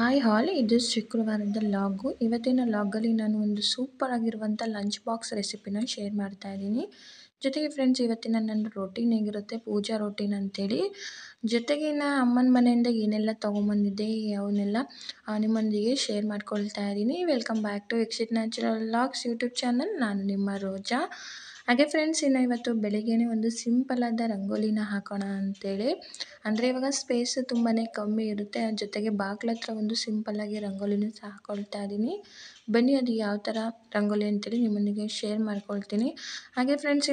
Hi ಹಾಲ್ ಇದು ಶುಕ್ರವಾರದ ಲಾಗು. ಇವತ್ತಿನ ಲಾಗಲ್ಲಿ ನಾನು ಒಂದು ಸೂಪರ್ ಆಗಿರುವಂಥ ಲಂಚ್ ಬಾಕ್ಸ್ ರೆಸಿಪಿನ ಶೇರ್ ಮಾಡ್ತಾ ಇದ್ದೀನಿ. ಜೊತೆಗೆ ಫ್ರೆಂಡ್ಸ್ ಇವತ್ತಿನ ನನ್ನ ರೊಟೀನ್ ಹೇಗಿರುತ್ತೆ, ಪೂಜಾ ರೊಟೀನ್ ಅಂತೇಳಿ. ಜೊತೆಗೆ ಅಮ್ಮನ ಮನೆಯಿಂದ ಏನೆಲ್ಲ ತೊಗೊಂಬಂದಿದ್ದೆ ಅವನ್ನೆಲ್ಲ ನಿಮ್ಮೊಂದಿಗೆ ಶೇರ್ ಮಾಡ್ಕೊಳ್ತಾ ಇದ್ದೀನಿ. Welcome back to exit natural logs YouTube channel. ನಾನು ನಿಮ್ಮ ರೋಜಾ. ಹಾಗೆ ಫ್ರೆಂಡ್ಸ್ ಇವತ್ತು ಬೆಳಿಗ್ಗೆನೇ ಒಂದು ಸಿಂಪಲ್ಲಾದ ರಂಗೋಲಿನ ಹಾಕೋಣ ಅಂತೇಳಿ. ಅಂದರೆ ಇವಾಗ ಸ್ಪೇಸ್ ತುಂಬಾ ಕಮ್ಮಿ ಇರುತ್ತೆ, ಜೊತೆಗೆ ಬಾಗಿಲ ಹತ್ರ ಒಂದು ಸಿಂಪಲ್ಲಾಗಿ ರಂಗೋಲಿನ ಸಹ ಹಾಕ್ಕೊಳ್ತಾ ಇದ್ದೀನಿ. ಬನ್ನಿ ಅದು ಯಾವ ಥರ ರಂಗೋಲಿ ಅಂತೇಳಿ ನಿಮ್ಮೊಂದಿಗೆ ಶೇರ್ ಮಾಡ್ಕೊಳ್ತೀನಿ. ಹಾಗೆ ಫ್ರೆಂಡ್ಸ್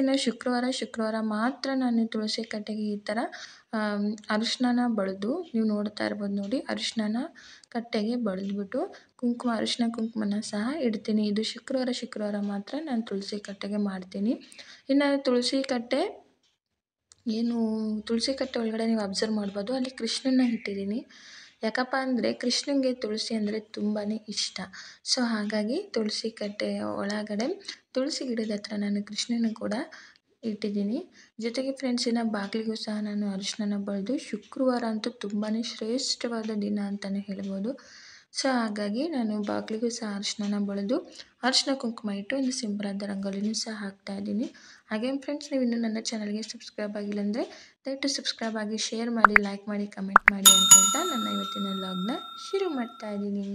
ಶುಕ್ರವಾರ ಮಾತ್ರ ನಾನು ತುಳಸಿ ಕಟ್ಟೆಗೆ ಈ ಥರ ಅರಿಶಿನ ಬಳಿದು, ನೀವು ನೋಡ್ತಾ ಇರ್ಬೋದು ನೋಡಿ, ಅರಿಶಿನ ಕಟ್ಟೆಗೆ ಬಳಿದ್ಬಿಟ್ಟು ಅರಿಶಿನ ಕುಂಕುಮನ ಸಹ ಇಡ್ತೀನಿ. ಇದು ಶುಕ್ರವಾರ ಮಾತ್ರ ನಾನು ತುಳಸಿ ಕಟ್ಟೆಗೆ ಮಾಡ್ತೀನಿ. ಇನ್ನು ತುಳಸಿ ಕಟ್ಟೆ ಒಳಗಡೆ ನೀವು ಅಬ್ಸರ್ವ್ ಮಾಡ್ಬೋದು, ಅಲ್ಲಿ ಕೃಷ್ಣನ ಇಟ್ಟಿದ್ದೀನಿ. ಯಾಕಪ್ಪ ಅಂದರೆ ಕೃಷ್ಣನಿಗೆ ತುಳಸಿ ಅಂದರೆ ತುಂಬಾ ಇಷ್ಟ. ಸೊ ಹಾಗಾಗಿ ತುಳಸಿ ಕಟ್ಟೆ ಒಳಗಡೆ ತುಳಸಿ ಗಿಡದ ಹತ್ರ ನಾನು ಕೃಷ್ಣನ ಕೂಡ ಇಟ್ಟಿದ್ದೀನಿ. ಜೊತೆಗೆ ಫ್ರೆಂಡ್ಸ್ ಬಾಗಿಲಿಗೂ ಸಹ ನಾನು ಅರಿಶಿನ ಬಳಿದು, ಶುಕ್ರವಾರ ಅಂತೂ ತುಂಬಾ ಶ್ರೇಷ್ಠವಾದ ದಿನ ಅಂತಲೇ ಹೇಳ್ಬೋದು. ಸೊ ಹಾಗಾಗಿ ನಾನು ಬಾಗಿಲಿಗೂ ಸಹ ಅರಿಶಿನ ಬಳಿದು, ಅರಿಶಿನ ಕುಂಕುಮ ಇಟ್ಟು ಒಂದು ಸಿಂಪಲಾದ ರಂಗೋಲಿನೂ ಸಹ ಹಾಕ್ತಾ ಇದ್ದೀನಿ. ಹಾಗೆ ಫ್ರೆಂಡ್ಸ್ ನೀವು ಇನ್ನೂ ನನ್ನ ಚಾನಲ್ಗೆ ಸಬ್ಸ್ಕ್ರೈಬ್ ಆಗಿಲ್ಲ ಅಂದರೆ ದಯವಿಟ್ಟು ಸಬ್ಸ್ಕ್ರೈಬ್ ಆಗಿ, ಶೇರ್ ಮಾಡಿ, ಲೈಕ್ ಮಾಡಿ, ಕಮೆಂಟ್ ಮಾಡಿ ಅಂತ ಹೇಳ್ತಾ ನನ್ನ ಇವತ್ತಿನ ವ್ಲಾಗ್ನ ಶುರು ಮಾಡ್ತಾ ಇದ್ದೀನಿ.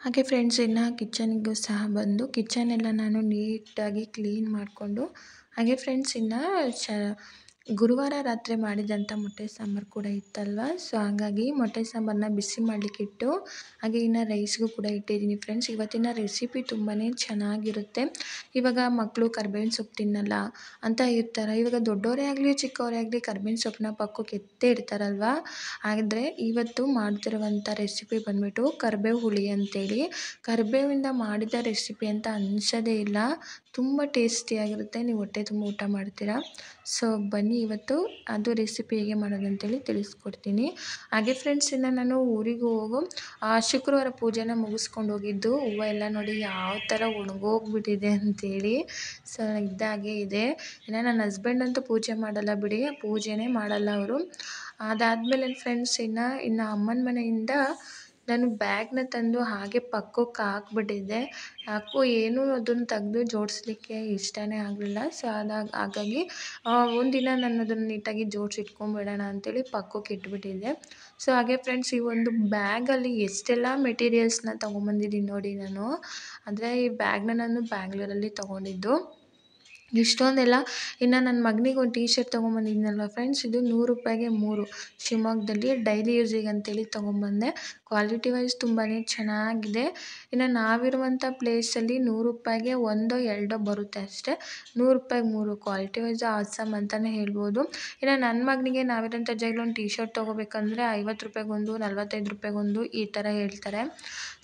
ಹಾಗೆ ಫ್ರೆಂಡ್ಸ್ ಕಿಚನಿಗೂ ಸಹ ಬಂದು ಕಿಚನೆಲ್ಲ ನಾನು ನೀಟಾಗಿ ಕ್ಲೀನ್ ಮಾಡಿಕೊಂಡು, ಹಾಗೆ ಫ್ರೆಂಡ್ಸ್ ಗುರುವಾರ ರಾತ್ರಿ ಮಾಡಿದಂಥ ಮೊಟ್ಟೆ ಸಾಂಬಾರು ಕೂಡ ಇತ್ತಲ್ವ. ಸೊ ಹಾಗಾಗಿ ಮೊಟ್ಟೆ ಸಾಂಬಾರನ್ನ ಬಿಸಿ ಮಾಡಲಿಕ್ಕಿಟ್ಟು, ಹಾಗೆ ರೈಸ್ಗೂ ಕೂಡ ಇಟ್ಟಿದ್ದೀನಿ ಫ್ರೆಂಡ್ಸ್. ಇವತ್ತಿನ ರೆಸಿಪಿ ತುಂಬಾ ಚೆನ್ನಾಗಿರುತ್ತೆ. ಇವಾಗ ಮಕ್ಕಳು ಕರ್ಬೇವಿನ ಸೊಪ್ಪು ತಿನ್ನಲ್ಲ ಅಂತ ಇರ್ತಾರೆ. ಇವಾಗ ದೊಡ್ಡವರೇ ಆಗಲಿ ಚಿಕ್ಕವರೇ ಆಗಲಿ ಕರ್ಬೇವಿನ ಸೊಪ್ಪನ್ನ ಪಕ್ಕಕ್ಕೆ ಎತ್ತೇ ಇಡ್ತಾರಲ್ವ. ಆದರೆ ಇವತ್ತು ಮಾಡ್ತಿರುವಂಥ ರೆಸಿಪಿ ಬಂದುಬಿಟ್ಟು ಕರಿಬೇವು ಹುಳಿ ಅಂತೇಳಿ. ಕರಿಬೇವಿಂದ ಮಾಡಿದ ರೆಸಿಪಿ ಅಂತ ಅನಿಸೋದೇ ಇಲ್ಲ, ತುಂಬ ಟೇಸ್ಟಿಯಾಗಿರುತ್ತೆ. ನೀವು ಹೊಟ್ಟೆ ತುಂಬ ಊಟ ಮಾಡ್ತೀರಾ. ಸೊ ಬನ್ನಿ ಇವತ್ತು ಅದು ರೆಸಿಪಿ ಹೇಗೆ ಮಾಡೋದಂತೇಳಿ ತಿಳಿಸ್ಕೊಡ್ತೀನಿ. ಹಾಗೆ ಫ್ರೆಂಡ್ಸ್ ನಾನು ಊರಿಗೆ ಶುಕ್ರವಾರ ಪೂಜೆನ ಮುಗಿಸ್ಕೊಂಡು ಹೋಗಿದ್ದು. ಹೂವು ಎಲ್ಲ ನೋಡಿ ಯಾವ ಥರ ಒಣಗೋಗ್ಬಿಟ್ಟಿದೆ ಅಂತೇಳಿ. ಸೊ ಇದಾಗೆ ಇದೆ. ನನ್ನ ಹಸ್ಬೆಂಡ್ ಅಂತೂ ಪೂಜೆ ಮಾಡಲ್ಲ ಬಿಡಿ, ಪೂಜೆನೇ ಮಾಡಲ್ಲ ಅವರು. ಅದಾದಮೇಲೆ ಫ್ರೆಂಡ್ಸ್ ಇನ್ನು ಅಮ್ಮನ ಮನೆಯಿಂದ ನಾನು ಬ್ಯಾಗ್ನ ತಂದು ಹಾಗೆ ಪಕ್ಕಕ್ಕೆ ಹಾಕ್ಬಿಟ್ಟಿದ್ದೆ. ಯಾಕೋ ಏನೂ ಅದನ್ನು ತೆಗೆದು ಜೋಡಿಸ್ಲಿಕ್ಕೆ ಇಷ್ಟನೇ ಆಗಲಿಲ್ಲ. ಸೊ ಹಾಗಾಗಿ ಒಂದಿನ ನಾನು ಅದನ್ನು ನೀಟಾಗಿ ಜೋಡಿಸಿ ಇಟ್ಕೊಂಡ್ಬಿಡೋಣ ಅಂತೇಳಿ ಪಕ್ಕಕ್ಕೆ ಇಟ್ಬಿಟ್ಟಿದ್ದೆ. ಸೊ ಹಾಗೆ ಫ್ರೆಂಡ್ಸ್ ಈ ಒಂದು ಬ್ಯಾಗಲ್ಲಿ ಎಷ್ಟೆಲ್ಲ ಮೆಟೀರಿಯಲ್ಸ್ನ ತೊಗೊಂಬಂದಿದ್ದೀನಿ ನೋಡಿ ನಾನು. ಅಂದರೆ ಈ ಬ್ಯಾಗ್ನ ನಾನು ಬ್ಯಾಂಗ್ಳೂರಲ್ಲಿ ತೊಗೊಂಡಿದ್ದು. ಇಷ್ಟೊಂದೆಲ್ಲ ನನ್ನ ಮಗನಿಗೆ ಒಂದು ಶರ್ಟ್ ತೊಗೊಂಬಂದಿದ್ನಲ್ವ ಫ್ರೆಂಡ್ಸ್, ಇದು 100 ರೂಪಾಯಿಗೆ 3 ಶಿವಮೊಗ್ಗದಲ್ಲಿ ಡೈಲಿ ಯೂಸಿಗೆ ಅಂತೇಳಿ ತೊಗೊಂಬಂದೆ. ಕ್ವಾಲಿಟಿ ವೈಸ್ ತುಂಬಾ ಚೆನ್ನಾಗಿದೆ. ಇನ್ನು ನಾವಿರುವಂಥ ಪ್ಲೇಸಲ್ಲಿ ₹100ಗೆ ಒಂದೋ ಎರಡೋ ಬರುತ್ತೆ ಅಷ್ಟೇ. ₹100ಗೆ 3 ಕ್ವಾಲಿಟಿ ವೈಸ್ ಆಸಮ್ ಅಂತಲೇ ಹೇಳ್ಬೋದು. ಇನ್ನು ನನ್ನ ಮಗನಿಗೆ ನಾವಿರೋಂಥ ಜಾಗದಲ್ಲಿ ಒಂದು ಟಿ ಶರ್ಟ್ ತೊಗೋಬೇಕಂದ್ರೆ ₹50 ₹45 ಈ ಥರ ಹೇಳ್ತಾರೆ.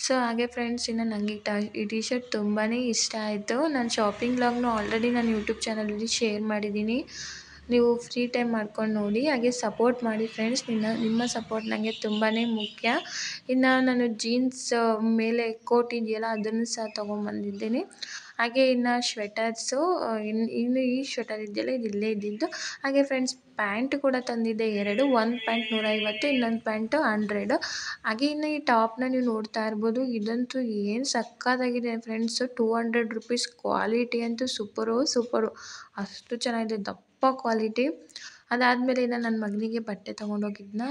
ಸೊ ಹಾಗೆ ಫ್ರೆಂಡ್ಸ್, ಇನ್ನು ನನಗೆ ಈ ಟಿ ಶರ್ಟ್ ತುಂಬಾ ಇಷ್ಟ ಆಯಿತು. ನಾನು ಶಾಪಿಂಗ್ ವ್ಲಾಗ್ನು ಆಲ್ರೆಡಿ ನಾನು ಯೂಟ್ಯೂಬ್ ಚಾನಲಲ್ಲಿ ಶೇರ್ ಮಾಡಿದ್ದೀನಿ. ನೀವು ಫ್ರೀ ಟೈಮ್ ಮಾಡ್ಕೊಂಡು ನೋಡಿ, ಹಾಗೆ ಸಪೋರ್ಟ್ ಮಾಡಿ ಫ್ರೆಂಡ್ಸ್. ನಿಮ್ಮ ಸಪೋರ್ಟ್ ನನಗೆ ತುಂಬಾ ಮುಖ್ಯ. ಇನ್ನು ನಾನು ಜೀನ್ಸ್ ಮೇಲೆ ಕೋಟ್ ಇದೆಯಲ್ಲ ಅದನ್ನು ಸಹ ತೊಗೊಂಬಂದಿದ್ದೀನಿ. ಹಾಗೆ ಇನ್ನು ಸ್ವೆಟರ್ಸು, ಇನ್ನು ಈ ಸ್ವೆಟರ್ ಇದೆಯಲ್ಲ ಇದು ಇಲ್ಲೇ ಇದ್ದಿದ್ದು. ಹಾಗೆ ಫ್ರೆಂಡ್ಸ್, ಪ್ಯಾಂಟ್ ಕೂಡ ತಂದಿದ್ದೆ 2. ಒಂದು ಪ್ಯಾಂಟ್ 150, ಇನ್ನೊಂದು ಪ್ಯಾಂಟು 100. ಹಾಗೆ ಇನ್ನು ಈ ಟಾಪ್ನ ನೀವು ನೋಡ್ತಾ ಇರ್ಬೋದು. ಇದಂತೂ ಏನು ಸಕ್ಕತ್ತಾಗಿದೆ ಫ್ರೆಂಡ್ಸು. ₹200 ಕ್ವಾಲಿಟಿ ಅಂತೂ ಸೂಪರು. ಅಷ್ಟು ಚೆನ್ನಾಗಿದೆ, ದಪ್ಪ ಕ್ವಾಲಿಟಿ. ಅದಾದಮೇಲೆ ಇನ್ನು ನನ್ನ ಮಗನಿಗೆ ಬಟ್ಟೆ ತೊಗೊಂಡೋಗಿದ್ನ.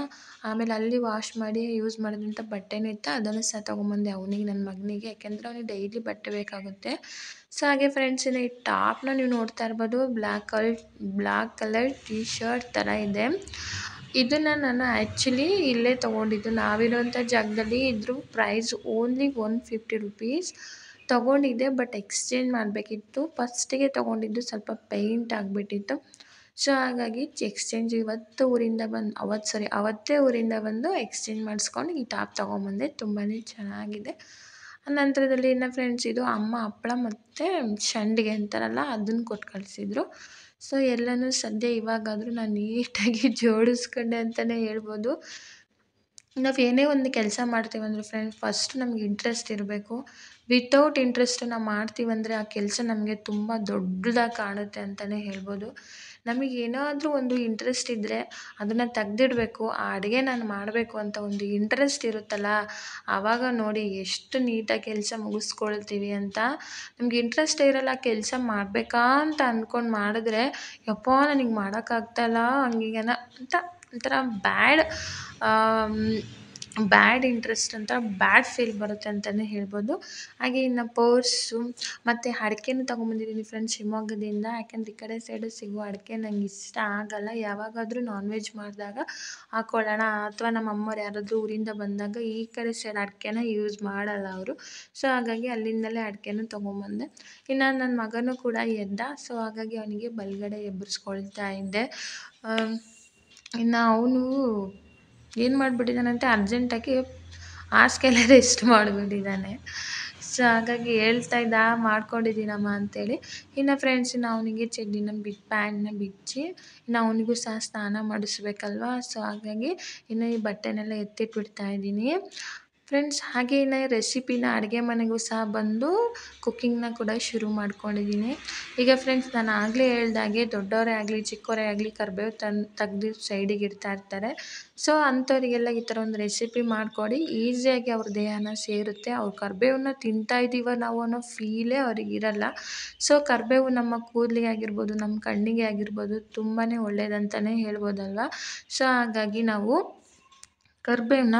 ಆಮೇಲೆ ಅಲ್ಲಿ ವಾಶ್ ಮಾಡಿ ಯೂಸ್ ಮಾಡಿದಂಥ ಬಟ್ಟೆನೂ ಇತ್ತು, ಅದನ್ನು ಸಹ ತೊಗೊಂಬಂದೆ ಅವನಿಗೆ, ನನ್ನ ಮಗನಿಗೆ. ಯಾಕೆಂದರೆ ಅವನಿಗೆ ಡೈಲಿ ಬಟ್ಟೆ ಬೇಕಾಗುತ್ತೆ. ಸೊ ಹಾಗೆ ಫ್ರೆಂಡ್ಸ್, ಇನ್ನು ಈ ಟಾಪ್ನ ನೀವು ನೋಡ್ತಾ ಇರ್ಬೋದು. ಬ್ಲ್ಯಾಕ್ ಕಲರ್ ಟಿ ಶರ್ಟ್ ಥರ ಇದೆ. ಇದನ್ನು ನಾನು ಆ್ಯಕ್ಚುಲಿ ಇಲ್ಲೇ ತೊಗೊಂಡಿದ್ದು, ನಾವಿರೋಂಥ ಜಾಗದಲ್ಲಿ. ಇದ್ರ ಪ್ರೈಸ್ ಓನ್ಲಿ ₹150 ತೊಗೊಂಡಿದ್ದೆ. ಬಟ್ ಎಕ್ಸ್ಚೇಂಜ್ ಮಾಡಬೇಕಿತ್ತು. ಫಸ್ಟಿಗೆ ತೊಗೊಂಡಿದ್ದು ಸ್ವಲ್ಪ ಪೇಂಟ್ ಆಗಿಬಿಟ್ಟಿತ್ತು. ಸೊ ಹಾಗಾಗಿ ಅವತ್ತೇ ಊರಿಂದ ಬಂದು ಎಕ್ಸ್ಚೇಂಜ್ ಮಾಡಿಸ್ಕೊಂಡು ಈ ಟಾಪ್ ತೊಗೊಂಬಂದೆ. ತುಂಬಾ ಚೆನ್ನಾಗಿದೆ. ನಂತರದಲ್ಲಿ ಇನ್ನು ಫ್ರೆಂಡ್ಸ್, ಇದು ಅಮ್ಮ ಹಪ್ಪಳ ಮತ್ತು ಸಂಡಿಗೆ ಅಂತಾರಲ್ಲ ಅದನ್ನು ಕೊಟ್ಟು ಕಳಿಸಿದ್ರು. ಸೊ ಎಲ್ಲನೂ ಸದ್ಯ ಇವಾಗಾದರೂ ನಾನು ನೀಟಾಗಿ ಜೋಡಿಸ್ಕೊಂಡೆ ಅಂತಲೇ ಹೇಳ್ಬೋದು. ನಾವು ಏನೇ ಒಂದು ಕೆಲಸ ಮಾಡ್ತೀವಂದ್ರೆ ಫ್ರೆಂಡ್ಸ್, ಫಸ್ಟ್ ನಮ್ಗೆ ಇಂಟ್ರೆಸ್ಟ್ ಇರಬೇಕು. ವಿತೌಟ್ ಇಂಟ್ರೆಸ್ಟ್ ನಾವು ಮಾಡ್ತೀವಂದರೆ ಆ ಕೆಲಸ ನಮಗೆ ತುಂಬ ದೊಡ್ಡದಾಗಿ ಕಾಣುತ್ತೆ ಅಂತಲೇ ಹೇಳ್ಬೋದು. ನಮಗೆ ಏನಾದರೂ ಒಂದು ಇಂಟ್ರೆಸ್ಟ್ ಇದ್ದರೆ ಅದನ್ನು ತೆಗ್ದಿಡಬೇಕು. ಆ ಅಡುಗೆ ನಾನು ಮಾಡಬೇಕು ಅಂತ ಒಂದು ಇಂಟ್ರೆಸ್ಟ್ ಇರುತ್ತಲ್ಲ, ಆವಾಗ ನೋಡಿ ಎಷ್ಟು ನೀಟಾಗಿ ಕೆಲಸ ಮುಗಿಸ್ಕೊಳ್ತೀವಿ ಅಂತ. ನಮ್ಗೆ ಇಂಟ್ರೆಸ್ಟೇ ಇರೋಲ್ಲ, ಕೆಲಸ ಮಾಡಬೇಕಾ ಅಂತ ಅಂದ್ಕೊಂಡು ಮಾಡಿದ್ರೆ, ಯಪ್ಪಾ ನನಗೆ ಮಾಡೋಕ್ಕಾಗ್ತಾಯಿಲ್ಲ ಹಂಗೀಗೇನ ಅಂತ ಒಂಥರ ಬ್ಯಾಡ್ ಇಂಟ್ರೆಸ್ಟ್ ಅಂತ ಬ್ಯಾಡ್ ಫೀಲ್ ಬರುತ್ತೆ ಅಂತಲೇ ಹೇಳ್ಬೋದು. ಹಾಗೆ ಇನ್ನು ಪರ್ಸು ಮತ್ತು ಅಡಿಕೆನೂ ತೊಗೊಂಬಂದಿದ್ದೀನಿ ಫ್ರೆಂಡ್ಸ್ ಶಿವಮೊಗ್ಗದಿಂದ. ಯಾಕೆಂದ್ರೆ ಈ ಕಡೆ ಸೈಡು ಸಿಗೋ ಅಡಿಕೆ ನಂಗೆ ಇಷ್ಟ ಆಗಲ್ಲ. ಯಾವಾಗಾದರೂ ನಾನ್ ವೆಜ್ ಮಾಡಿದಾಗ ಹಾಕ್ಕೊಳ್ಳೋಣ, ಅಥವಾ ನಮ್ಮ ಅಮ್ಮವ್ರು ಯಾರಾದರೂ ಊರಿಂದ ಬಂದಾಗ ಈ ಕಡೆ ಸೈಡ್ ಅಡಿಕೆನ ಯೂಸ್ ಮಾಡಲ್ಲ ಅವರು. ಸೊ ಹಾಗಾಗಿ ಅಲ್ಲಿಂದಲೇ ಅಡಿಕೆನೂ ತೊಗೊಂಬಂದೆ. ಇನ್ನು ನನ್ನ ಮಗನೂ ಕೂಡ ಎದ್ದ. ಸೊ ಹಾಗಾಗಿ ಅವನಿಗೆ ಬಲಗಡೆ ಎಬ್ಬರಿಸ್ಕೊಳ್ತಾ ಇದ್ದೆ. ಇನ್ನು ಅವನು ಏನು ಮಾಡಿಬಿಟ್ಟಿದ್ದಾನಂತೆ, ಅರ್ಜೆಂಟಾಗಿ ಹಾಸಿಗೆಯಲ್ಲೇ ರೆಸ್ಟ್ ಮಾಡಿಬಿಟ್ಟಿದ್ದಾನೆ. ಸೊ ಹಾಗಾಗಿ ಹೇಳ್ತಾ ಇದ್ದ, ಮಾಡ್ಕೊಂಡಿದ್ದೀನಮ್ಮ ಅಂತೇಳಿ. ಇನ್ನು ಫ್ರೆಂಡ್ಸ್, ಇನ್ನು ಅವನಿಗೆ ಚಡ್ಡಿನ ಪ್ಯಾಂಟ್ನ ಬಿಚ್ಚಿ ಇನ್ನು ಅವನಿಗೂ ಸಹ ಸ್ನಾನ ಮಾಡಿಸ್ಬೇಕಲ್ವ. ಸೊ ಹಾಗಾಗಿ ಇನ್ನು ಈ ಬಟ್ಟೆನೆಲ್ಲ ಎತ್ತಿಟ್ಬಿಡ್ತಾ ಇದ್ದೀನಿ ಫ್ರೆಂಡ್ಸ್. ಹಾಗೆ ಇನ್ನು ರೆಸಿಪಿನ ಅಡುಗೆ ಮನೆಗೂ ಸಹ ಬಂದು ಕುಕ್ಕಿಂಗ್ನ ಕೂಡ ಶುರು ಮಾಡ್ಕೊಂಡಿದ್ದೀನಿ. ಈಗ ಫ್ರೆಂಡ್ಸ್, ನಾನು ಆಗಲೇ ಹೇಳ್ದಾಗೆ ದೊಡ್ಡವರೇ ಆಗಲಿ ಚಿಕ್ಕವರೇ ಆಗಲಿ ಕರಿಬೇವು ತೆಗ್ದು ಸೈಡಿಗೆ ಇರ್ತಾರೆ. ಸೊ ಅಂಥವರಿಗೆಲ್ಲ ಈ ಥರ ಒಂದು ರೆಸಿಪಿ ಮಾಡಿಕೊಡಿ. ಈಸಿಯಾಗಿ ಅವ್ರ ದೇಹನ ಸೇರುತ್ತೆ. ಅವ್ರು ಕರಿಬೇವನ್ನ ತಿಂತಾ ಇದ್ದೀವ ನಾವು ಅನ್ನೋ ಫೀಲೇ ಅವ್ರಿಗಿರಲ್ಲ. ಸೊ ಕರಿಬೇವು ನಮ್ಮ ಕೂದಲಿಗೆ ಆಗಿರ್ಬೋದು, ನಮ್ಮ ಕಣ್ಣಿಗೆ ಆಗಿರ್ಬೋದು ತುಂಬಾ ಒಳ್ಳೆಯದಂತಲೇ ಹೇಳ್ಬೋದಲ್ವ. ಸೊ ಹಾಗಾಗಿ ಕರಿಬೇವನ್ನ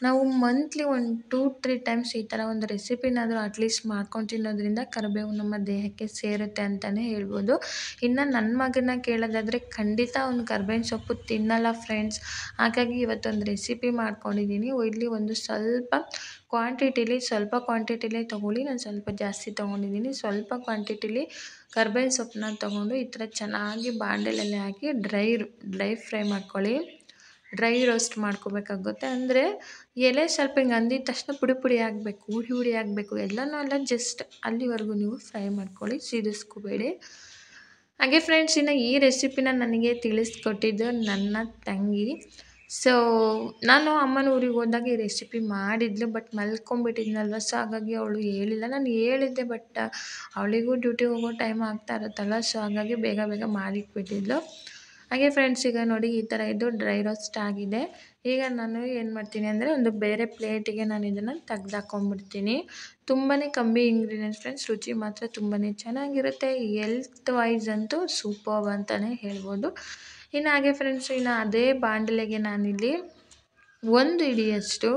ನಾವು ಮಂತ್ಲಿ ಒಂದು 2-3 ಟೈಮ್ಸ್ ಈ ಥರ ಒಂದು ರೆಸಿಪಿನಾದರೂ ಅಟ್ಲೀಸ್ಟ್ ಮಾಡ್ಕೊಂಡು ತಿನ್ನೋದ್ರಿಂದ ಕರಿಬೇವು ನಮ್ಮ ದೇಹಕ್ಕೆ ಸೇರುತ್ತೆ ಅಂತಲೇ ಹೇಳ್ಬೋದು. ಇನ್ನು ನನ್ನ ಮಗನ ಕೇಳೋದಾದರೆ ಖಂಡಿತ ಅವ್ನು ಕರ್ಬೇವಿನ ಸೊಪ್ಪು ತಿನ್ನಲ್ಲ ಫ್ರೆಂಡ್ಸ್. ಹಾಗಾಗಿ ಇವತ್ತೊಂದು ರೆಸಿಪಿ ಮಾಡ್ಕೊಂಡಿದ್ದೀನಿ. ಇಲ್ಲಿ ಒಂದು ಸ್ವಲ್ಪ ಕ್ವಾಂಟಿಟಿಲೇ ತೊಗೊಳ್ಳಿ. ನಾನು ಸ್ವಲ್ಪ ಜಾಸ್ತಿ ತೊಗೊಂಡಿದ್ದೀನಿ. ಸ್ವಲ್ಪ ಕ್ವಾಂಟಿಟಿಲಿ ಕರ್ಬೇವಿನ ಸೊಪ್ಪನ್ನ ತೊಗೊಂಡು ಈ ಥರ ಚೆನ್ನಾಗಿ ಬಾಣಲೆಯಲ್ಲಿ ಹಾಕಿ ಡ್ರೈ ಫ್ರೈ ಮಾಡ್ಕೊಳ್ಳಿ. ಡ್ರೈ ರೋಸ್ಟ್ ಮಾಡ್ಕೋಬೇಕಾಗುತ್ತೆ. ಅಂದರೆ ಎಲೆ ಸ್ವಲ್ಪ ಹಿಂಗೆ ಅಂದಿದ ತಕ್ಷಣ ಪುಡಿ ಆಗಬೇಕು, ಹುಡಿ ಆಗಬೇಕು ಎಲ್ಲನೂ ಅಲ್ಲ, ಜಸ್ಟ್ ಅಲ್ಲಿವರೆಗೂ ನೀವು ಫ್ರೈ ಮಾಡ್ಕೊಳ್ಳಿ, ಸೀದಿಸ್ಕೋಬೇಡಿ. ಹಾಗೆ ಫ್ರೆಂಡ್ಸ್, ಇನ್ನು ಈ ರೆಸಿಪಿನ ನನಗೆ ತಿಳಿಸ್ಕೊಟ್ಟಿದ್ದು ನನ್ನ ತಂಗಿ. ಸೊ ನಾನು ಅಮ್ಮನ ಊರಿಗೆ ಹೋದಾಗ ಈ ರೆಸಿಪಿ ಮಾಡಿದ್ಲು. ಬಟ್ ಮಲ್ಕೊಂಬಿಟ್ಟಿದ್ನಲ್ವ. ಸೊ ಹಾಗಾಗಿ ಅವಳು ಹೇಳಿಲ್ಲ. ನಾನು ಹೇಳಿದ್ದೆ, ಬಟ್ ಅವಳಿಗೂ ಡ್ಯೂಟಿಗೆ ಹೋಗೋ ಟೈಮ್ ಆಗ್ತಾ ಇರುತ್ತಲ್ಲ. ಸೊ ಹಾಗಾಗಿ ಬೇಗ ಮಾಡಿಟ್ಬಿಟ್ಟಿದ್ಲು. ಹಾಗೆ ಫ್ರೆಂಡ್ಸ್, ಈಗ ನೋಡಿ ಈ ಥರ ಇದು ಡ್ರೈ ರೋಸ್ಟ್ ಆಗಿದೆ. ಈಗ ನಾನು ಏನು ಮಾಡ್ತೀನಿ ಅಂದರೆ ಒಂದು ಬೇರೆ ಪ್ಲೇಟಿಗೆ ನಾನು ಇದನ್ನು ತೆಗ್ದಾಕೊಂಡ್ಬಿಡ್ತೀನಿ. ತುಂಬಾ ಕಮ್ಮಿ ಇಂಗ್ರೀಡಿಯೆಂಟ್ಸ್ ಫ್ರೆಂಡ್ಸ್, ರುಚಿ ಮಾತ್ರ ತುಂಬಾ ಚೆನ್ನಾಗಿರುತ್ತೆ. ಹೆಲ್ತ್ ವೈಸ್ ಅಂತೂ ಸೂಪರ್ಬ್ ಅಂತಲೇ ಹೇಳ್ಬೋದು. ಇನ್ನು ಹಾಗೆ ಫ್ರೆಂಡ್ಸ್, ಇನ್ನು ಅದೇ ಬಾಣಲೆಗೆ ನಾನಿಲ್ಲಿ 1 ಹಿಡಿಯಷ್ಟು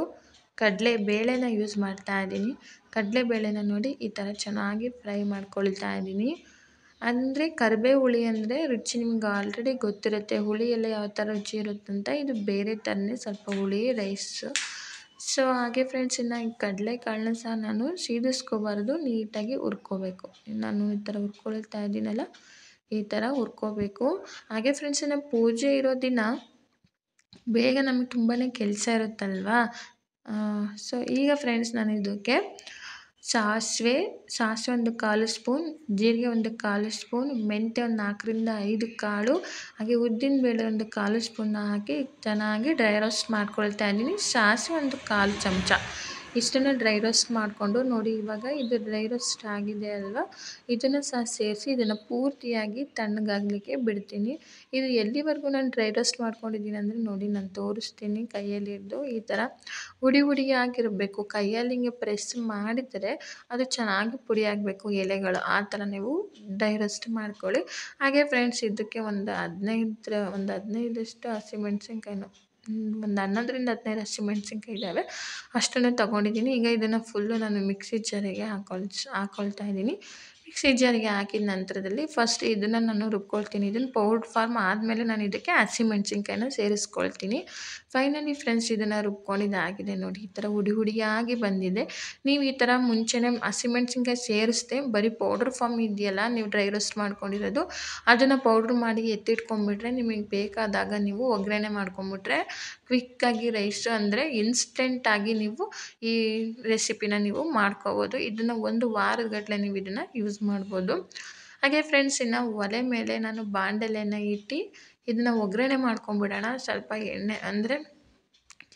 ಕಡಲೆಬೇಳೆನ ಯೂಸ್ ಮಾಡ್ತಾಯಿದ್ದೀನಿ. ಕಡಲೆಬೇಳೆನ ನೋಡಿ ಈ ಥರ ಚೆನ್ನಾಗಿ ಫ್ರೈ ಮಾಡ್ಕೊಳ್ತಾ ಇದ್ದೀನಿ. ಅಂದರೆ ಕರಿಬೇವು ಹುಳಿ ಅಂದರೆ ರುಚಿ ನಿಮ್ಗೆ ಆಲ್ರೆಡಿ ಗೊತ್ತಿರುತ್ತೆ. ಹುಳಿ ಎಲ್ಲ ಯಾವ ಥರ ರುಚಿ ಇರುತ್ತಂತ. ಇದು ಬೇರೆ ಥರನೇ ಸ್ವಲ್ಪ ಹುಳಿ ರೈಸು. ಸೊ ಹಾಗೆ ಫ್ರೆಂಡ್ಸ್ ಇನ್ನು ಈ ಕಡಲೆಕಾಳನ್ನ ಸಹ ನಾನು ಸೀದಿಸ್ಕೋಬಾರ್ದು, ನೀಟಾಗಿ ಹುರ್ಕೋಬೇಕು. ನಾನು ಈ ಥರ ಹುರ್ಕೊಳ್ತಾ ಇದ್ದೀನಲ್ಲ, ಈ ಥರ ಹುರ್ಕೋಬೇಕು. ಹಾಗೆ ಫ್ರೆಂಡ್ಸ್ ಇನ್ನು ಪೂಜೆ ಇರೋ ದಿನ ಬೇಗ ನಮಗೆ ತುಂಬಾ ಕೆಲಸ ಇರುತ್ತಲ್ವಾ. ಸೊ ಈಗ ಫ್ರೆಂಡ್ಸ್ ನಾನು ಇದಕ್ಕೆ ಸಾಸಿವೆ ಒಂದು 1/4 ಸ್ಪೂನ್, ಜೀರಿಗೆ ಒಂದು 1/4 ಸ್ಪೂನ್, ಮೆಂತ್ಯ ಒಂದು 4ರಿಂದ 5 ಕಾಳು, ಹಾಗೆ ಉದ್ದಿನಬೇಳೆ ಒಂದು 1/4 ಸ್ಪೂನ್ನ ಹಾಕಿ ಚೆನ್ನಾಗಿ ಡ್ರೈ ರೋಸ್ಟ್ ಮಾಡ್ಕೊಳ್ತಾ ಇದ್ದೀನಿ. ಸಾಸಿವೆ ಒಂದು 1/4 ಚಮಚ ಇಷ್ಟನ್ನು ಡ್ರೈ ರೋಸ್ಟ್ ಮಾಡಿಕೊಂಡು ನೋಡಿ. ಇವಾಗ ಇದು ಡ್ರೈ ರೋಸ್ಟ್ ಆಗಿದೆ ಅಲ್ವಾ, ಇದನ್ನು ಸಹ ಸೇರಿಸಿ ಇದನ್ನು ಪೂರ್ತಿಯಾಗಿ ತಣ್ಣಗಾಗಲಿಕ್ಕೆ ಬಿಡ್ತೀನಿ. ಇದು ಎಲ್ಲಿವರೆಗೂ ನಾನು ಡ್ರೈ ರೋಸ್ಟ್ ಮಾಡ್ಕೊಂಡಿದ್ದೀನಿ ಅಂದರೆ ನೋಡಿ, ನಾನು ತೋರಿಸ್ತೀನಿ ಕೈಯಲ್ಲಿ ಹಿಡಿದು ಈ ಥರ ಹುಡಿಯಾಗಿರಬೇಕು. ಕೈಯಲ್ಲಿ ಹಿಂಗೆ ಪ್ರೆಸ್ ಮಾಡಿದರೆ ಅದು ಚೆನ್ನಾಗಿ ಪುಡಿ ಆಗಬೇಕು ಎಲೆಗಳು, ಆ ಥರ ನೀವು ಡ್ರೈ ರೋಸ್ಟ್ ಮಾಡ್ಕೊಳ್ಳಿ. ಹಾಗೆ ಫ್ರೆಂಡ್ಸ್ ಇದಕ್ಕೆ ಒಂದು 15 ಹಸಿಮೆಣ್ಸಿನ್ಕಾಯಿನೂ, ಒಂದು 11ರಿಂದ 15 ಹಸಿಮೆಣ್ಸಿನ್ಕಾಯಿ ಇದ್ದಾವೆ, ಅಷ್ಟನ್ನು ತೊಗೊಂಡಿದ್ದೀನಿ. ಈಗ ಇದನ್ನು ಫುಲ್ಲು ನಾನು ಮಿಕ್ಸಿ ಜಾರಿಗೆ ಹಾಕ್ಕೊಳ್ತಾ ಇದ್ದೀನಿ. ಮಿಕ್ಸಿ ಜಾರಿಗೆ ಹಾಕಿದ ನಂತರದಲ್ಲಿ ಫಸ್ಟ್ ಇದನ್ನು ನಾನು ರುಬ್ಕೊಳ್ತೀನಿ. ಇದನ್ನು ಪೌಡ್ರ್ ಫಾರ್ಮ್ ಆದಮೇಲೆ ನಾನು ಇದಕ್ಕೆ ಹಸಿಮೆಣ್ಸಿನ್ಕಾಯಿನ ಸೇರಿಸ್ಕೊಳ್ತೀನಿ. ಫೈನಲಿ ಫ್ರೆಂಡ್ಸ್ ಇದನ್ನು ರುಬ್ಕೊಂಡಿದ್ದಾಗಿದೆ ನೋಡಿ, ಈ ಥರ ಹುಡಿಯಾಗಿ ಬಂದಿದೆ. ನೀವು ಈ ಥರ ಮುಂಚೆನೇ ಹಸಿಮೆಣ್ಸಿನ್ಕಾಯಿ ಸೇರಿಸ್ದೆ ಬರೀ ಪೌಡ್ರ್ ಫಾರ್ಮ್ ಇದೆಯಲ್ಲ, ನೀವು ಡ್ರೈ ರೋಸ್ಟ್ ಮಾಡ್ಕೊಂಡಿರೋದು ಅದನ್ನು ಪೌಡ್ರ್ ಮಾಡಿ ಎತ್ತಿಟ್ಕೊಂಡ್ಬಿಟ್ರೆ ನಿಮಗೆ ಬೇಕಾದಾಗ ನೀವು ಒಗ್ಗರಣೆ ಮಾಡ್ಕೊಂಬಿಟ್ರೆ ಕ್ವಿಕ್ಕಾಗಿ ರೈಸು ಅಂದರೆ ಇನ್ಸ್ಟೆಂಟಾಗಿ ನೀವು ಈ ರೆಸಿಪಿನ ನೀವು ಮಾಡ್ಕೋಬೋದು. ಇದನ್ನು ಒಂದು ವಾರದಗಟ್ಟಲೆ ನೀವು ಇದನ್ನು ಯೂಸ್ ಮಾಡ್ಬೋದು. ಹಾಗೆ ಫ್ರೆಂಡ್ಸ್ ಇನ್ನು ಒಲೆ ಮೇಲೆ ನಾನು ಬಾಣಲೆಯನ್ನು ಇಟ್ಟು ಇದನ್ನು ಒಗ್ಗರಣೆ ಮಾಡ್ಕೊಂಬಿಡೋಣ. ಸ್ವಲ್ಪ ಎಣ್ಣೆ ಅಂದರೆ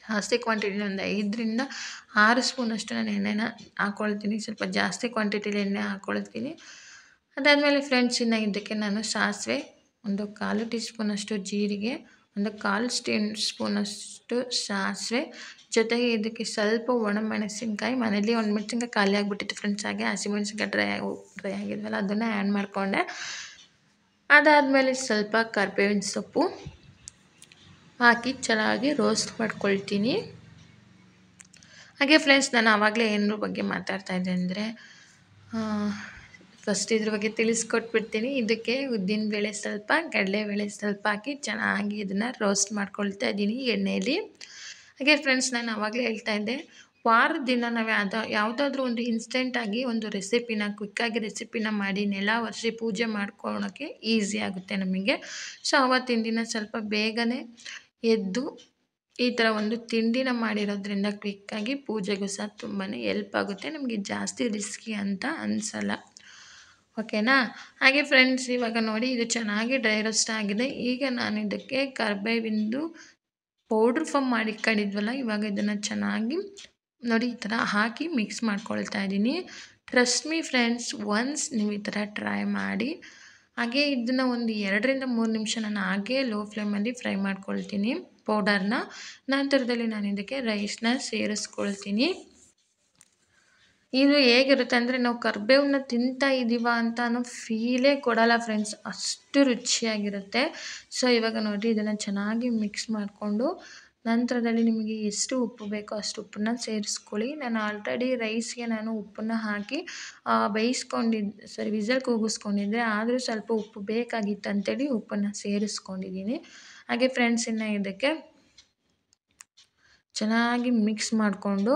ಜಾಸ್ತಿ ಕ್ವಾಂಟಿಟಿ, ಒಂದು 5ರಿಂದ 6 ಸ್ಪೂನಷ್ಟು ನಾನು ಎಣ್ಣೆನ ಹಾಕ್ಕೊಳ್ತೀನಿ. ಸ್ವಲ್ಪ ಜಾಸ್ತಿ ಕ್ವಾಂಟಿಟಿಲಿ ಎಣ್ಣೆ ಹಾಕ್ಕೊಳ್ತೀನಿ. ಅದಾದಮೇಲೆ ಫ್ರೆಂಡ್ಸ್ ಇನ್ನು ಇದಕ್ಕೆ ನಾನು ಸಾಸಿವೆ, ಒಂದು 1/4 ಟೀ ಸ್ಪೂನಷ್ಟು ಜೀರಿಗೆ, ಒಂದು 1/4 ಸ್ಪೂನಷ್ಟು ಸಾಸಿವೆ, ಜೊತೆಗೆ ಇದಕ್ಕೆ ಸ್ವಲ್ಪ ಒಣಮೆಣಸಿನ್ಕಾಯಿ, ಮನೇಲಿ ಒಣಮೆಣಸಿನ್ಕಾಯಿ ಖಾಲಿ ಆಗಿಬಿಟ್ಟಿತ್ತು ಫ್ರೆಂಡ್ಸ್, ಹಾಗೆ ಹಸಿಮೆಣ್ಸಿನ್ಕಾಯಿ ಡ್ರೈ ಆಗಿದ್ವಲ್ಲ ಅದನ್ನು ಆ್ಯಡ್ ಮಾಡಿಕೊಂಡೆ. ಅದಾದಮೇಲೆ ಸ್ವಲ್ಪ ಕರಿಬೇವಿನ ಸೊಪ್ಪು ಹಾಕಿ ಚೆನ್ನಾಗಿ ರೋಸ್ಟ್ ಮಾಡ್ಕೊಳ್ತೀನಿ. ಹಾಗೆ ಫ್ರೆಂಡ್ಸ್ ನಾನು ಆವಾಗಲೇ ಏನರ ಬಗ್ಗೆ ಮಾತಾಡ್ತಾ ಇದ್ದೆ ಅಂದರೆ ಫಸ್ಟ್ ಇದ್ರ ಬಗ್ಗೆ ತಿಳಿಸ್ಕೊಟ್ಬಿಡ್ತೀನಿ. ಇದಕ್ಕೆ ಉದ್ದಿನಬೇಳೆ ಸ್ವಲ್ಪ, ಕಡಲೆಬೇಳೆ ಸ್ವಲ್ಪ ಹಾಕಿ ಚೆನ್ನಾಗಿ ಇದನ್ನು ರೋಸ್ಟ್ ಮಾಡ್ಕೊಳ್ತಾ ಇದ್ದೀನಿ ಎಣ್ಣೆಯಲ್ಲಿ. ಹಾಗೆ ಫ್ರೆಂಡ್ಸ್ ನಾನು ಆವಾಗಲೇ ಹೇಳ್ತಾ ಇದ್ದೆ, ವಾರದ ದಿನ ನಾವು ಯಾವುದಾದ್ರೂ ಒಂದು ಇನ್ಸ್ಟೆಂಟಾಗಿ ಒಂದು ರೆಸಿಪಿನ ಕ್ವಿಕ್ಕಾಗಿ ರೆಸಿಪಿನ ಮಾಡಿ ನೆಲ ಒರೆಸಿ ಪೂಜೆ ಮಾಡ್ಕೊಳ್ಳೋಕ್ಕೆ ಈಸಿ ಆಗುತ್ತೆ ನಮಗೆ. ಸೊ ಆವತ್ತಿನ ದಿನ ಸ್ವಲ್ಪ ಬೇಗನೆ ಎದ್ದು ಈ ಥರ ಒಂದು ತಿಂಡಿನ ಮಾಡಿರೋದ್ರಿಂದ ಕ್ವಿಕ್ಕಾಗಿ ಪೂಜೆಗೂ ಸಹ ತುಂಬಾ ಹೆಲ್ಪ್ ಆಗುತ್ತೆ, ನಮಗೆ ಜಾಸ್ತಿ ರಿಸ್ಕಿ ಅಂತ ಅನಿಸಲ್ಲ. ಓಕೆನಾ. ಹಾಗೆ ಫ್ರೆಂಡ್ಸ್ ಇವಾಗ ನೋಡಿ ಇದು ಚೆನ್ನಾಗಿ ಡ್ರೈ ರೋಸ್ಟ್ ಆಗಿದೆ. ಈಗ ನಾನು ಇದಕ್ಕೆ ಕರಿಬೇವಿಂದು ಪೌಡ್ರ್ ಫಾರ್ಮ್ ಮಾಡಿ ಇಟ್ಕೊಂಡಿದ್ವಲ್ಲ, ಇವಾಗ ಇದನ್ನು ಚೆನ್ನಾಗಿ ನೋಡಿ ಈ ಥರ ಹಾಕಿ ಮಿಕ್ಸ್ ಮಾಡ್ಕೊಳ್ತಾ ಇದ್ದೀನಿ. ಟ್ರಸ್ಟ್ ಮೀ ಫ್ರೆಂಡ್ಸ್, ಒನ್ಸ್ ನೀವು ಈ ಥರ ಟ್ರೈ ಮಾಡಿ. ಹಾಗೆ ಇದನ್ನು ಒಂದು 2ರಿಂದ 3 ನಿಮಿಷ ನಾನು ಹಾಗೆ ಲೋ ಫ್ಲೇಮಲ್ಲಿ ಫ್ರೈ ಮಾಡ್ಕೊಳ್ತೀನಿ ಪೌಡರ್ನ. ನಂತರದಲ್ಲಿ ನಾನು ಇದಕ್ಕೆ ರೈಸ್ನ ಸೇರಿಸ್ಕೊಳ್ತೀನಿ. ಇದು ಹೇಗಿರುತ್ತೆ ಅಂದರೆ ನಾವು ಕರಿಬೇವನ್ನ ತಿಂತಾ ಇದ್ದೀವ ಅಂತ ಅನ್ನೋ ಫೀಲೇ ಕೊಡಲ್ಲ ಫ್ರೆಂಡ್ಸ್, ಅಷ್ಟು ರುಚಿಯಾಗಿರುತ್ತೆ. ಸೊ ಇವಾಗ ನೋಡಿ ಇದನ್ನು ಚೆನ್ನಾಗಿ ಮಿಕ್ಸ್ ಮಾಡಿಕೊಂಡು ನಂತರದಲ್ಲಿ ನಿಮಗೆ ಎಷ್ಟು ಉಪ್ಪು ಬೇಕೋ ಅಷ್ಟು ಉಪ್ಪನ್ನ ಸೇರಿಸ್ಕೊಳ್ಳಿ. ನಾನು ಆಲ್ರೆಡಿ ರೈಸ್ಗೆ ನಾನು ಉಪ್ಪನ್ನು ಹಾಕಿ ವಿಸಲ್ ಕೂಗಿಸ್ಕೊಂಡಿದ್ದೆ, ಆದರೂ ಸ್ವಲ್ಪ ಉಪ್ಪು ಬೇಕಾಗಿತ್ತು ಅಂತೇಳಿ ಉಪ್ಪನ್ನು ಸೇರಿಸ್ಕೊಂಡಿದ್ದೀನಿ. ಹಾಗೆ ಫ್ರೆಂಡ್ಸ್ ಇನ್ನು ಇದಕ್ಕೆ ಚೆನ್ನಾಗಿ ಮಿಕ್ಸ್ ಮಾಡಿಕೊಂಡು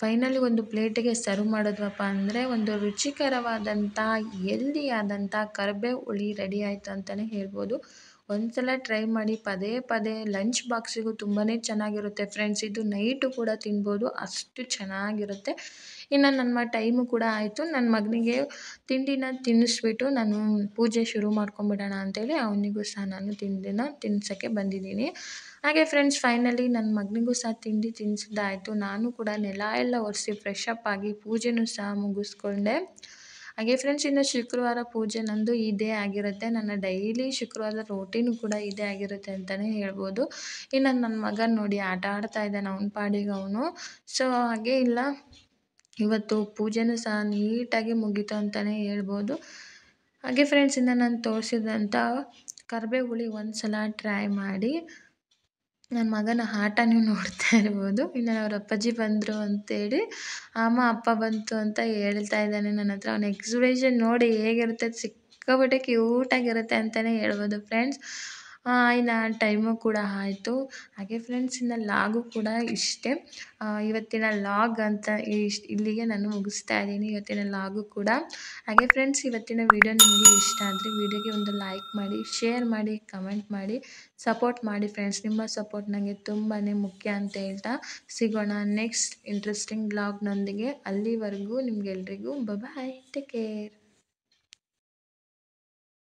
ಫೈನಲಿ ಒಂದು ಪ್ಲೇಟಿಗೆ ಸರ್ವ್ ಮಾಡಿದ್ವಪ್ಪ ಅಂದರೆ ಒಂದು ರುಚಿಕರವಾದಂಥ ಹೆಲ್ದಿಯಾದಂಥ ಕರಿಬೇವು ಹುಳಿ ರೆಡಿ ಆಯಿತು ಅಂತಲೇ ಹೇಳ್ಬೋದು. ಒಂದ್ಸಲ ಟ್ರೈ ಮಾಡಿ, ಪದೇ ಪದೇ ಲಂಚ್ ಬಾಕ್ಸಿಗೂ ತುಂಬಾ ಚೆನ್ನಾಗಿರುತ್ತೆ ಫ್ರೆಂಡ್ಸ್. ಇದು ನೈಟು ಕೂಡ ತಿನ್ಬೋದು, ಅಷ್ಟು ಚೆನ್ನಾಗಿರುತ್ತೆ. ಇನ್ನು ನಮ್ಮ ಟೈಮು ಕೂಡ ಆಯಿತು, ನನ್ನ ಮಗನಿಗೆ ತಿಂಡಿನ ತಿನ್ನಿಸ್ಬಿಟ್ಟು ನಾನು ಪೂಜೆ ಶುರು ಮಾಡ್ಕೊಂಬಿಡೋಣ ಅಂತೇಳಿ ಅವನಿಗೂ ಸಹ ನಾನು ತಿಂಡಿನ ತಿನ್ನಿಸೋಕ್ಕೆ ಬಂದಿದ್ದೀನಿ. ಹಾಗೆ ಫ್ರೆಂಡ್ಸ್ ಫೈನಲಿ ನನ್ನ ಮಗನಿಗೂ ಸಹ ತಿಂಡಿ ತಿನ್ನಿಸಿದ್ದಾಯಿತು. ನಾನು ಕೂಡ ನೆಲ ಎಲ್ಲ ಒರೆಸಿ ಫ್ರೆಶ್ ಅಪ್ ಆಗಿ ಪೂಜೆನೂ ಸಹ ಮುಗಿಸ್ಕೊಂಡೆ. ಹಾಗೆ ಫ್ರೆಂಡ್ಸ್ ಇನ್ನು ಶುಕ್ರವಾರ ಪೂಜೆ ನಂದು ಇದೇ ಆಗಿರುತ್ತೆ, ನನ್ನ ಡೈಲಿ ಶುಕ್ರವಾರದ ರೋಟೀನು ಕೂಡ ಇದೇ ಆಗಿರುತ್ತೆ ಅಂತಲೇ ಹೇಳ್ಬೋದು. ಇನ್ನು ನನ್ನ ಮಗ ನೋಡಿ ಆಟ ಆಡ್ತಾ ಇದ್ದಾನೆ ಅವನ ಪಾಡಿಗೆ ಅವನು. ಸೊ ಹಾಗೆ ಇಲ್ಲ, ಇವತ್ತು ಪೂಜೆನೂ ಸಹ ನೀಟಾಗಿ ಮುಗೀತು ಅಂತಲೇ ಹೇಳ್ಬೋದು. ಹಾಗೆ ಫ್ರೆಂಡ್ಸ್ ಇನ್ನು ನಾನು ತೋರಿಸಿದಂಥ ಕರಿಬೇವು ಹುಳಿ ಒಂದು ಸಲ ಟ್ರೈ ಮಾಡಿ. ನನ್ನ ಮಗನ ಆಟ ನೀವು ನೋಡ್ತಾ ಇರ್ಬೋದು. ಇನ್ನು ಅವ್ರ ಅಪ್ಪಾಜಿ ಬಂದರು ಅಂತೇಳಿ ಅಮ್ಮ ಅಪ್ಪ ಬಂತು ಅಂತ ಹೇಳ್ತಾ ಇದ್ದಾನೆ ನನ್ನ ಹತ್ರ. ಅವನ ಎಕ್ಸ್ಪ್ರೆಷನ್ ನೋಡಿ ಹೇಗಿರುತ್ತೆ, ಸಿಕ್ಕಾಪಟ್ಟೆ ಕ್ಯೂಟಾಗಿರುತ್ತೆ ಅಂತಲೇ ಹೇಳ್ಬೋದು ಫ್ರೆಂಡ್ಸ್. ಇನ್ನು ಟೈಮು ಕೂಡ ಆಯಿತು. ಹಾಗೆ ಫ್ರೆಂಡ್ಸ್ ಇನ್ನು ಲಾಗು ಕೂಡ ಇಷ್ಟೇ. ಇವತ್ತಿನ ಲಾಗ್ ಅಂತ ಇಲ್ಲಿಗೆ ನಾನು ಮುಗಿಸ್ತಾ ಇದ್ದೀನಿ ಇವತ್ತಿನ ಲಾಗು ಕೂಡ. ಹಾಗೆ ಫ್ರೆಂಡ್ಸ್ ಇವತ್ತಿನ ವಿಡಿಯೋ ನಿಮಗೆ ಇಷ್ಟ ಆದರೆ ವಿಡಿಯೋಗೆ ಒಂದು ಲೈಕ್ ಮಾಡಿ, ಶೇರ್ ಮಾಡಿ, ಕಮೆಂಟ್ ಮಾಡಿ, ಸಪೋರ್ಟ್ ಮಾಡಿ ಫ್ರೆಂಡ್ಸ್. ನಿಮ್ಮ ಸಪೋರ್ಟ್ ನನಗೆ ತುಂಬಾ ಮುಖ್ಯ ಅಂತ ಹೇಳ್ತಾ ಸಿಗೋಣ ನೆಕ್ಸ್ಟ್ ಇಂಟ್ರೆಸ್ಟಿಂಗ್ ಬ್ಲಾಗ್ನೊಂದಿಗೆ. ಅಲ್ಲಿವರೆಗೂ ನಿಮಗೆಲ್ರಿಗೂ ಬಾಯ್, ಟೇಕ್ ಕೇರ್.